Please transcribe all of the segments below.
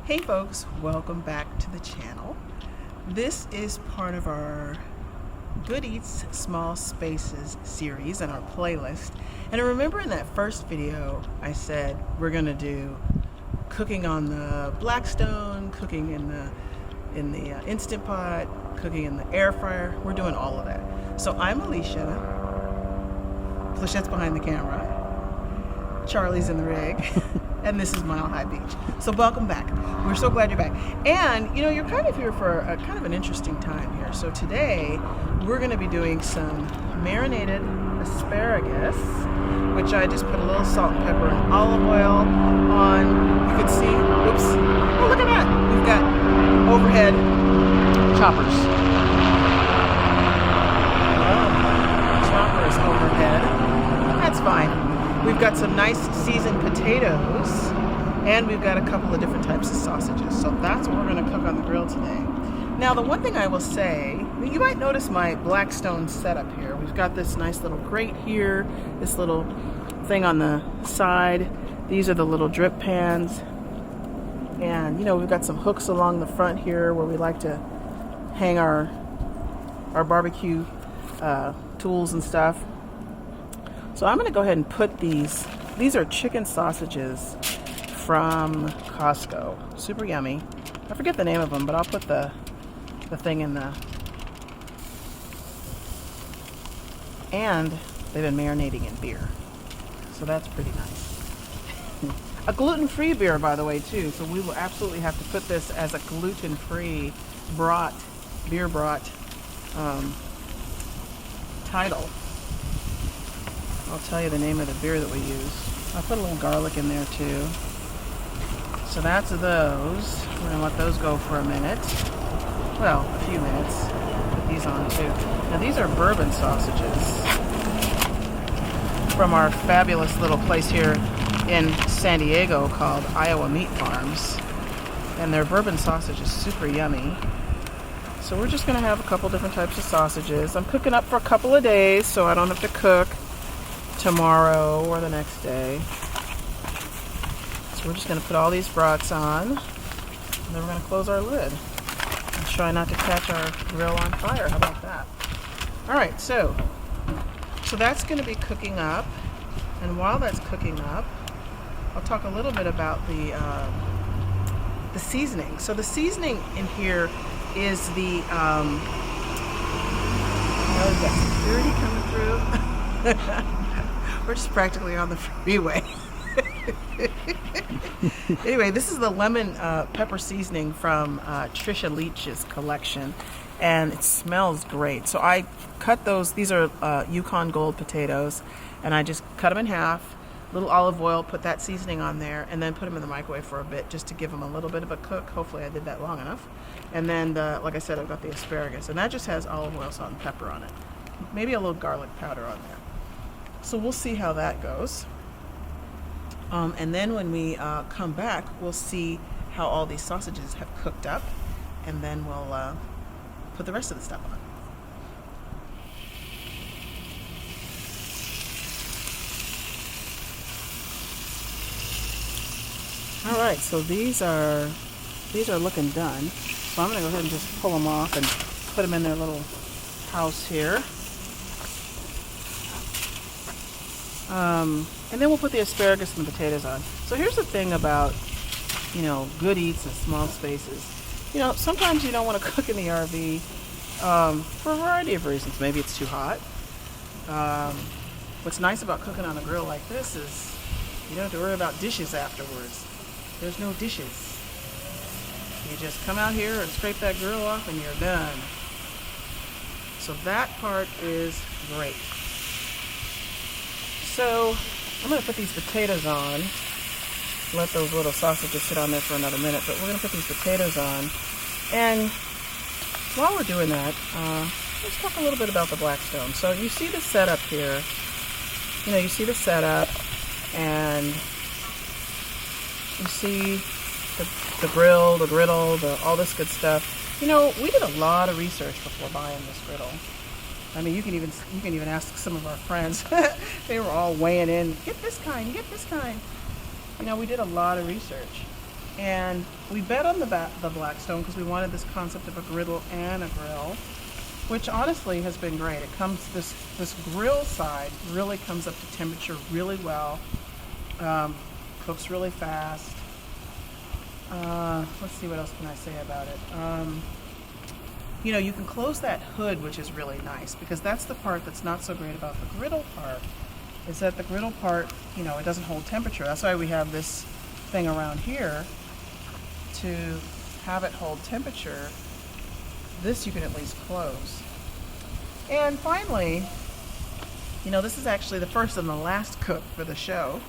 Hey folks, welcome back to the channel. This is part of our Good Eats Small Spaces series and our playlist. And I remember in that first video I said we're gonna do cooking on the Blackstone, cooking in the Instant Pot, cooking in the air fryer. We're doing all of that. So I'm Alicia. Plechette's behind the camera. Charlie's in the rig. And this is Mile High Beach. So welcome back. We're so glad you're back. And you know, you're kind of here for a kind of an interesting time here. So today we're going to be doing some marinated asparagus, which I just put a little salt and pepper and olive oil on. You can see, oops, oh look at that. We've got overhead choppers. Oh, choppers overhead. That's fine. We've got some nice seasoned potatoes, and we've got a couple of different types of sausages. So that's what we're going to cook on the grill today. Now, the one thing I will say, you might notice my Blackstone setup here. We've got this nice little grate here, this little thing on the side. These are the little drip pans. And, you know, we've got some hooks along the front here where we like to hang our barbecue tools and stuff. So I'm going to go ahead and put these are chicken sausages from Costco. Super yummy. I forget the name of them, but I'll put the thing in the... And they've been marinating in beer. So that's pretty nice. A gluten-free beer, by the way, too. So we will absolutely have to put this as a gluten-free beer brat title. I'll tell you the name of the beer that we use. I'll put a little garlic in there too. So that's those. We're gonna let those go for a minute. Well, a few minutes. Put these on too. Now these are bourbon sausages from our fabulous little place here in San Diego called Iowa Meat Farms. And their bourbon sausage is super yummy. So we're just gonna have a couple different types of sausages. I'm cooking up for a couple of days so I don't have to cook tomorrow or the next day. So we're just going to put all these brats on, and then we're going to close our lid and try not to catch our grill on fire. How about that? Alright, so that's going to be cooking up, and while that's cooking up, I'll talk a little bit about the seasoning. So the seasoning in here is the we've got security coming through. We're just practically on the freeway. Anyway, this is the lemon pepper seasoning from Trisha Leach's collection, and it smells great. So I cut those. These are Yukon Gold potatoes, and I just cut them in half. Little olive oil, put that seasoning on there, and then put them in the microwave for a bit just to give them a little bit of a cook. Hopefully I did that long enough. And then, like I said, I've got the asparagus, and that just has olive oil, salt, and pepper on it. Maybe a little garlic powder on there. So we'll see how that goes. And then when we come back, we'll see how all these sausages have cooked up, and then we'll put the rest of the stuff on. All right, so these are looking done. So I'm going to go ahead and just pull them off and put them in their little house here. And then we'll put the asparagus and the potatoes on. So here's the thing about, you know, Good Eats and small spaces. You know, sometimes you don't want to cook in the RV for a variety of reasons. Maybe it's too hot. What's nice about cooking on a grill like this is you don't have to worry about dishes afterwards. There's no dishes. You just come out here and scrape that grill off and you're done. So that part is great. So I'm going to put these potatoes on. Let those little sausages sit on there for another minute, but we're going to put these potatoes on. And while we're doing that, let's talk a little bit about the Blackstone. So you see the setup here. You know, you see the setup, and you see the grill, the griddle, all this good stuff. You know, we did a lot of research before buying this griddle. I mean, you can even ask some of our friends. They were all weighing in. Get this kind. Get this kind. You know, we did a lot of research. And we bet on the Blackstone because we wanted this concept of a griddle and a grill, which honestly has been great. It comes, this grill side really comes up to temperature really well, cooks really fast. Let's see, what else can I say about it? You know, you can close that hood, which is really nice, because that's the part that's not so great about the griddle part, is that the griddle part, you know, it doesn't hold temperature. That's why we have this thing around here to have it hold temperature. This you can at least close. And finally, you know, this is actually the first and the last cook for the show,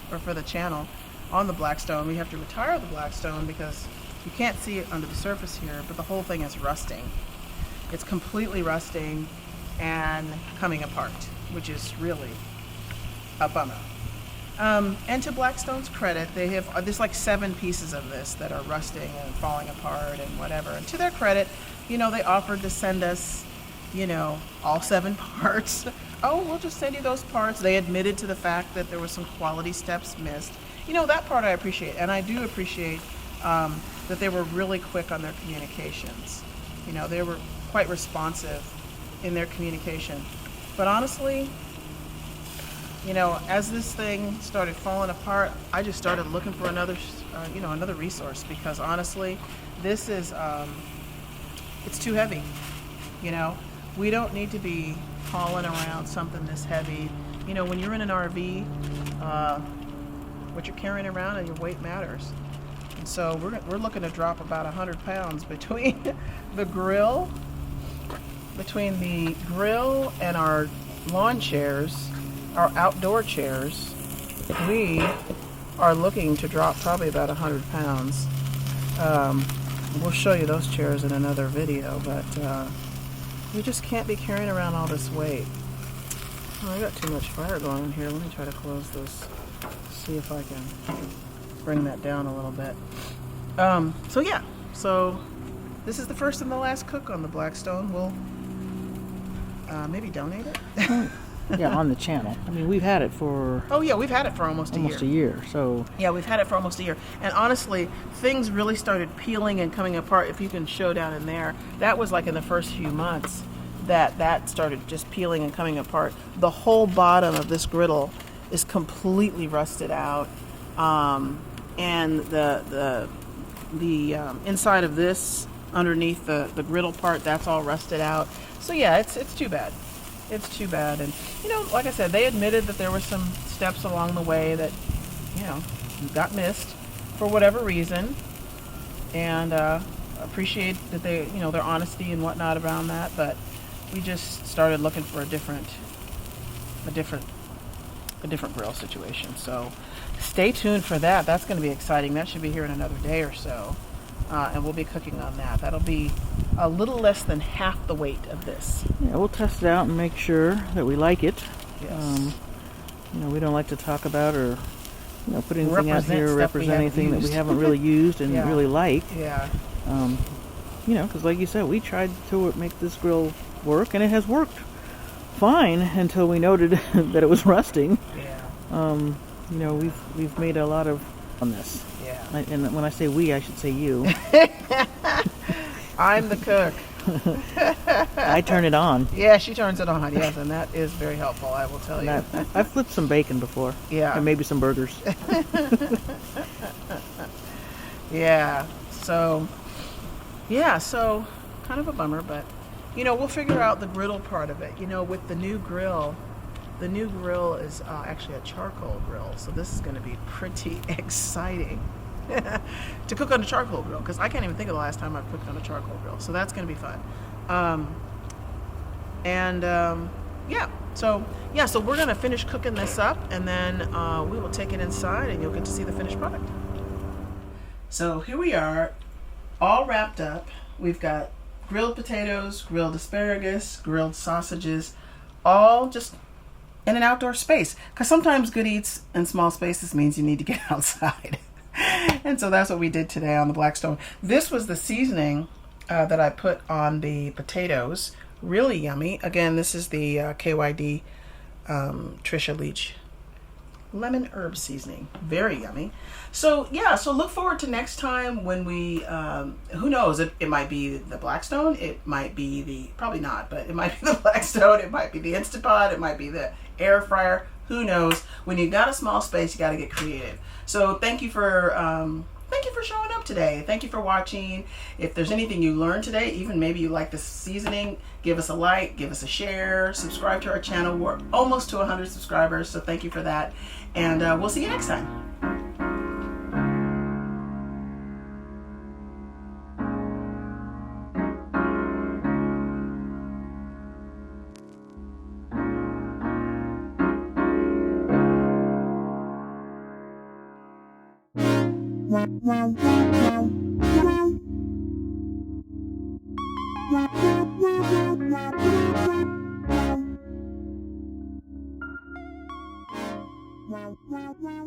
or for the channel, on the Blackstone. We have to retire the Blackstone because you can't see it under the surface here, but the whole thing is rusting. It's completely rusting and coming apart, which is really a bummer. And to Blackstone's credit, they have, there's like 7 pieces of this that are rusting and falling apart and whatever. And to their credit, you know, they offered to send us, you know, all 7 parts. Oh, we'll just send you those parts. They admitted to the fact that there were some quality steps missed. You know, that part I appreciate. And I do appreciate that they were really quick on their communications. You know, they were quite responsive in their communication. But honestly, you know, as this thing started falling apart, I just started looking for another, you know, another resource, because honestly, this is, it's too heavy. You know, we don't need to be hauling around something this heavy. You know, when you're in an RV, what you're carrying around and your weight matters. And so we're looking to drop about 100 pounds between the grill and our lawn chairs, our outdoor chairs. We are looking to drop probably about 100 pounds. We'll show you those chairs in another video, but we just can't be carrying around all this weight. Oh, I got too much fire going on here. Let me try to close this. See if I can bring that down a little bit. So yeah, so this is the first and the last cook on the Blackstone. We'll maybe donate it. Yeah, on the channel. I mean, we've had it for... Oh yeah, we've had it for almost a year. So... Yeah, we've had it for almost a year. And honestly, things really started peeling and coming apart. If you can show down in there, that was like in the first few months that started just peeling and coming apart. The whole bottom of this griddle is completely rusted out. And the inside of this, underneath the griddle part, that's all rusted out. So yeah, it's too bad. It's too bad. And, you know, like I said, they admitted that there were some steps along the way that, you know, got missed for whatever reason. And appreciate that they, you know, their honesty and whatnot around that. But we just started looking for a different grill situation. So stay tuned for that. That's going to be exciting. That should be here in another day or so. And we'll be cooking on that. That'll be a little less than half the weight of this. Yeah, we'll test it out and make sure that we like it. Yes. You know, we don't like to talk about or, you know, put anything out here or represent anything that we haven't really used and Yeah. really like. Yeah. You know, because like you said, we tried to make this grill work, and it has worked fine until we noted that it was rusting. Yeah. You know, we've made a lot of on this. Yeah. And when I say we, I should say you. I'm the cook. I turn it on. Yeah, she turns it on. Yes, and that is very helpful, I will tell you. I've flipped some bacon before. Yeah. And maybe some burgers. Yeah. So kind of a bummer, but, you know, we'll figure out the griddle part of it. You know, with the new grill is actually a charcoal grill, so this is going to be pretty exciting to cook on a charcoal grill, because I can't even think of the last time I've cooked on a charcoal grill, so that's going to be fun. So we're going to finish cooking this up, and then we will take it inside and you'll get to see the finished product. So here we are, all wrapped up. We've got grilled potatoes, grilled asparagus, grilled sausages, all just in an outdoor space, because sometimes good eats in small spaces means you need to get outside. And so that's what we did today on the Blackstone. This was the seasoning that I put on the potatoes. Really yummy. Again, this is the KYD Trisha lemon herb seasoning. Very yummy. So yeah, so look forward to next time when we, who knows, it might be the Blackstone, it might be the, probably not, but it might be the Blackstone, it might be the Instapot, it might be the air fryer, who knows. When you got a small space, you got to get creative. So thank you for showing up today. Thank you for watching. If there's anything you learned today, even maybe you like this seasoning, give us a like, give us a share, subscribe to our channel. We're almost to 100 subscribers, so thank you for that. And we'll see you next time. Wow.